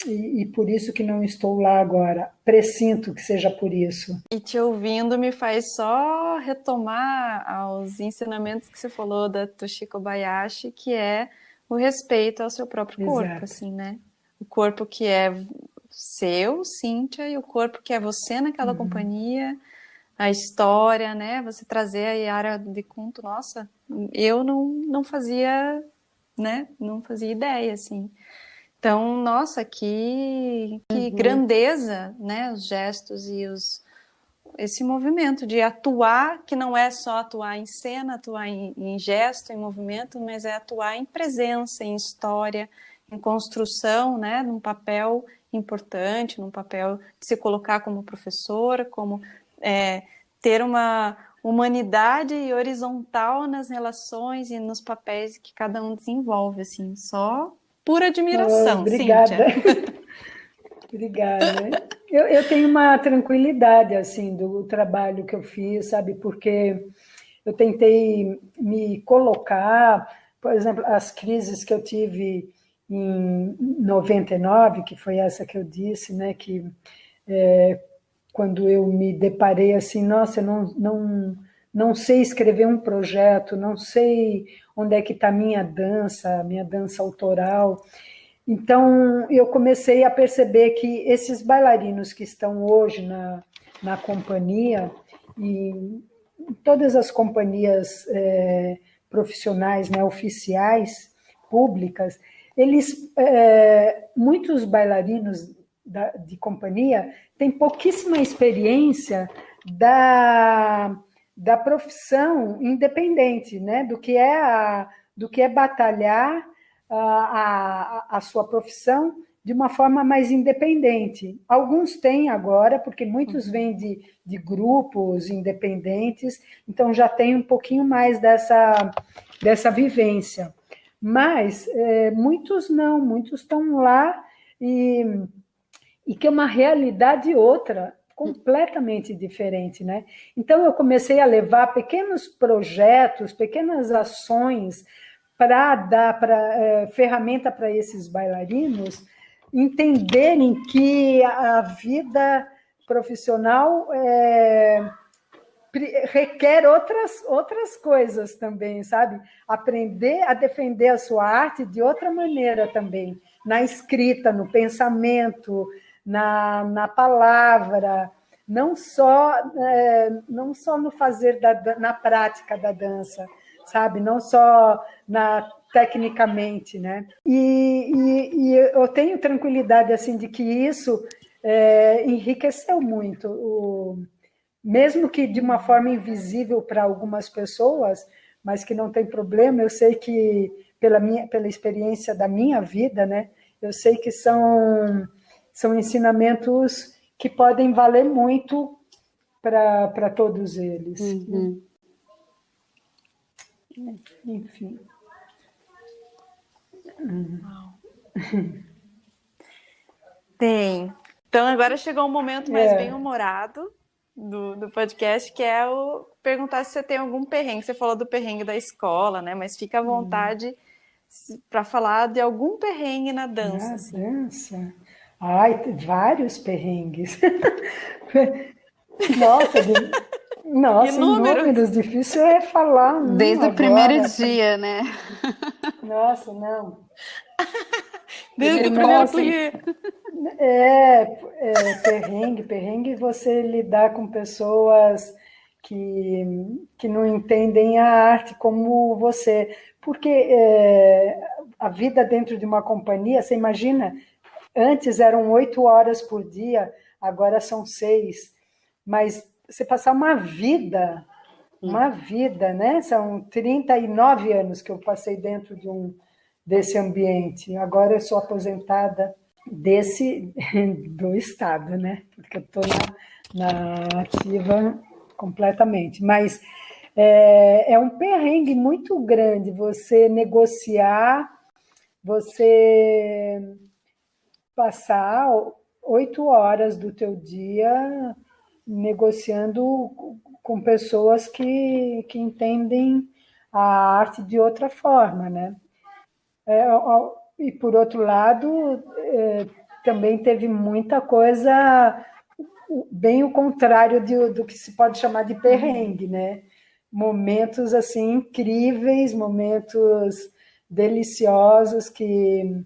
e por isso que não estou lá agora. Pressinto que seja por isso. E te ouvindo me faz só retomar aos ensinamentos que você falou da Toshiko Kobayashi, que é o respeito ao seu próprio corpo, Exato. assim, né? O corpo que é seu, Cíntia, e o corpo que é você naquela companhia, a história, né? Você trazer a Yara Decunto, nossa, eu não fazia, né? Não fazia ideia, assim. Então, nossa, que grandeza, né? Os gestos e esse movimento de atuar, que não é só atuar em cena, atuar em gesto, em movimento, mas é atuar em presença, em história, em construção, né? Num papel importante, num papel de se colocar como professora, como ter uma humanidade horizontal nas relações e nos papéis que cada um desenvolve, assim, só pura admiração, obrigada. Cíntia. Obrigada. Eu tenho uma tranquilidade assim do trabalho que eu fiz, sabe? Porque eu tentei me colocar por exemplo, as crises que eu tive em 99, que foi essa que eu disse, né, que quando eu me deparei assim, nossa, eu não sei escrever um projeto, não sei onde é que está minha dança autoral. Então, eu comecei a perceber que esses bailarinos que estão hoje na companhia, e todas as companhias profissionais, né, oficiais, públicas, muitos bailarinos de companhia têm pouquíssima experiência da profissão independente, né, do que é batalhar a sua profissão de uma forma mais independente. Alguns têm agora, porque muitos vêm de grupos independentes, então já tem um pouquinho mais dessa vivência. Mas muitos não, muitos estão lá e que é uma realidade outra, completamente diferente, né? Então eu comecei a levar pequenos projetos, pequenas ações para dar ferramenta para esses bailarinos entenderem que a vida profissional requer outras coisas também, sabe? Aprender a defender a sua arte de outra maneira também, na escrita, no pensamento, na palavra, não só no fazer na prática da dança, sabe? Não só tecnicamente, né? E eu tenho tranquilidade assim de que isso enriqueceu muito, mesmo que de uma forma invisível para algumas pessoas, mas que não tem problema. Eu sei que pela experiência da minha vida, né? Eu sei que são ensinamentos que podem valer muito para todos eles. Uhum. Enfim. Tem. Então agora chegou um momento mais bem-humorado do podcast, que é o perguntar se você tem algum perrengue. Você falou do perrengue da escola, né? Mas fica à vontade para falar de algum perrengue na dança. Na assim. dança? Ai, vários perrengues. Nossa, inúmeros. Difícil é falar Desde o primeiro dia, né? Nossa, não. Desde o primeiro cliente. Perrengue você lidar com pessoas que não entendem a arte como você. Porque a vida dentro de uma companhia, você imagina, antes eram 8 horas por dia, agora são 6. Mas você passar uma vida, né? São 39 anos que eu passei dentro desse ambiente. Agora eu sou aposentada do Estado, né? Porque eu estou na ativa completamente. Mas é um perrengue muito grande você negociar, você passar 8 horas do teu dia negociando com pessoas que entendem a arte de outra forma, né? E, por outro lado, também teve muita coisa bem o contrário do que se pode chamar de perrengue, né? Momentos assim incríveis, momentos deliciosos que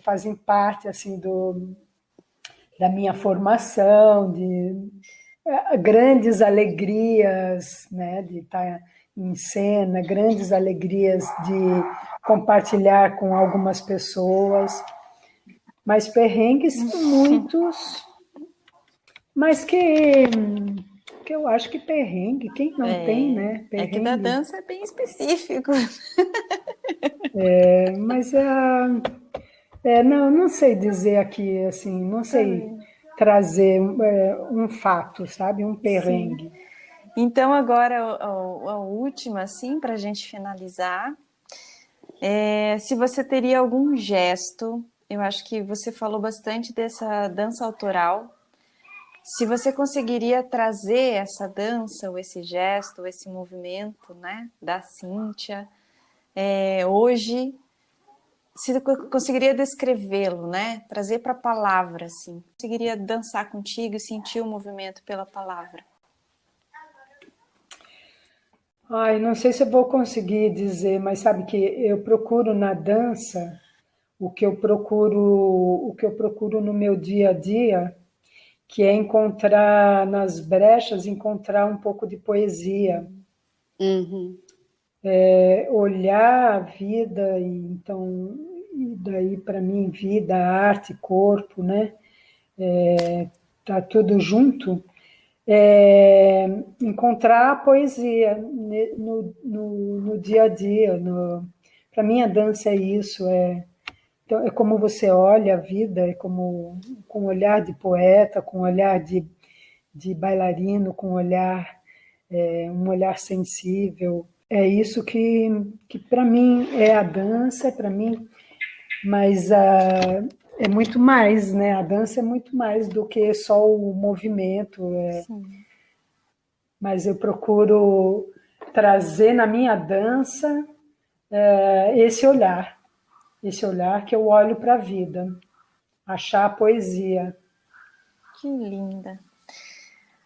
fazem parte assim da minha formação, de grandes alegrias, né, de estar em cena, grandes alegrias de compartilhar com algumas pessoas, mas perrengues muitos, mas que eu acho que perrengue, quem não tem, né? Perrengue. É que da dança é bem específico. Mas não sei dizer aqui, assim, não sei trazer um fato, sabe? Um perrengue. Sim. Então, agora, a última, assim, para a gente finalizar, se você teria algum gesto, eu acho que você falou bastante dessa dança autoral, se você conseguiria trazer essa dança, ou esse gesto, ou esse movimento, né, da Cíntia, hoje, se eu conseguiria descrevê-lo, né? Trazer para a palavra, assim. Conseguiria dançar contigo e sentir o movimento pela palavra. Ai, não sei se eu vou conseguir dizer, mas sabe que eu procuro na dança o que eu procuro no meu dia a dia, que é encontrar nas brechas, encontrar um pouco de poesia. Uhum. Olhar a vida e daí para mim vida, arte, corpo, né? Tá tudo junto. Encontrar a poesia no dia a dia. Para mim a dança é isso, então, é como você olha a vida, é como com um olhar de poeta, com um olhar de bailarino, com um olhar sensível. É isso que para mim é a dança, para mim, mas é muito mais, né? A dança é muito mais do que só o movimento. Mas eu procuro trazer na minha dança esse olhar que eu olho para a vida, achar a poesia. Que linda.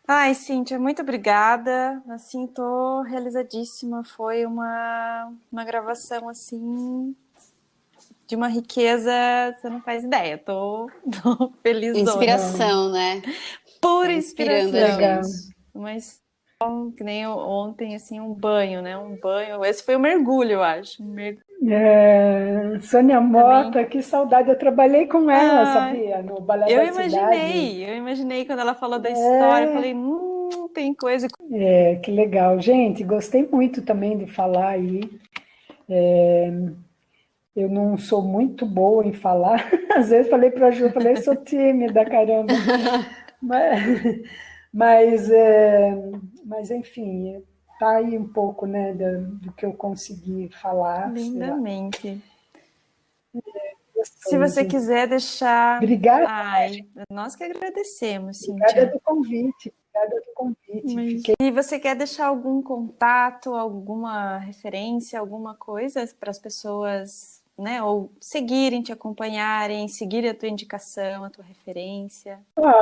Ai, Cíntia, muito obrigada. Assim, tô realizadíssima. Foi uma gravação, assim, de uma riqueza, você não faz ideia. Tô felizona. Inspiração, né? Pura Tá inspiração. inspirando a gente. Mas que nem ontem, assim, um banho, né? Um banho. Esse foi um mergulho, eu acho. Sônia Mota, que saudade. Eu trabalhei com ela, sabia? No Balé da Cidade. Eu imaginei quando ela falou da história. Eu falei, tem coisa. Que legal. Gente, gostei muito também de falar aí. Eu não sou muito boa em falar. Às vezes falei para a Ju, falei, sou tímida, caramba. Mas, mas enfim, tá aí um pouco, né, do que eu consegui falar. Lindamente. Se você quiser deixar... Obrigada. Ai, nós que agradecemos, Cíntia. Obrigada do convite. E você quer deixar algum contato, alguma referência, alguma coisa para as pessoas, né, ou seguirem, te acompanharem, seguirem a tua indicação, a tua referência?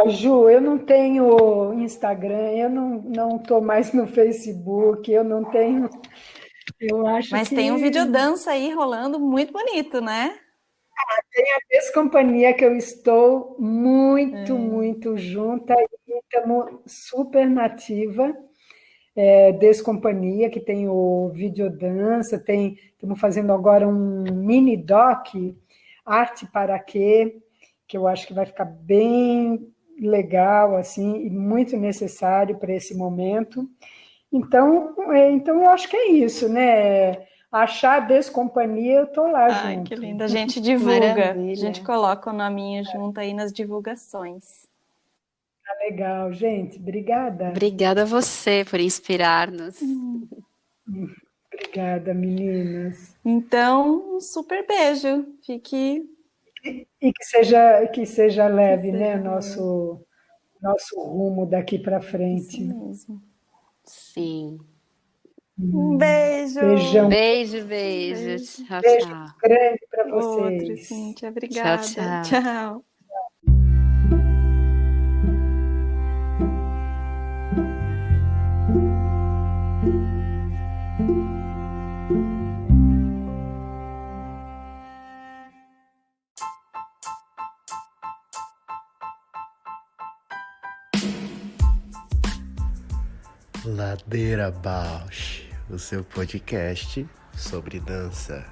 Ju, eu não tenho Instagram, eu não estou mais no Facebook, eu não tenho... Eu acho Mas tem um videodança aí rolando muito bonito, né? Tem a Descompanhia que eu estou muito junta e estamos super nativa. Descompanhia, que tem o videodança, estamos fazendo agora um mini doc, Arte para Quê, que eu acho que vai ficar bem legal, assim, e muito necessário para esse momento. Então eu acho que é isso, né? Achar a Descompanhia, eu estou lá junto. Ai, que linda. A gente divulga, maravilha. A gente coloca o nominho junto aí nas divulgações. Tá legal, gente. Obrigada. Obrigada a você por inspirar-nos. Obrigada, meninas. Então, um super beijo. Fique... E que seja leve, né? Nosso rumo daqui para frente. Isso mesmo. Sim. Um beijo. Beijão. Beijo. Tchau, beijo tchau. grande para vocês. Outro, Cíntia. Obrigada. Tchau. Ladeira Bausch, o seu podcast sobre dança.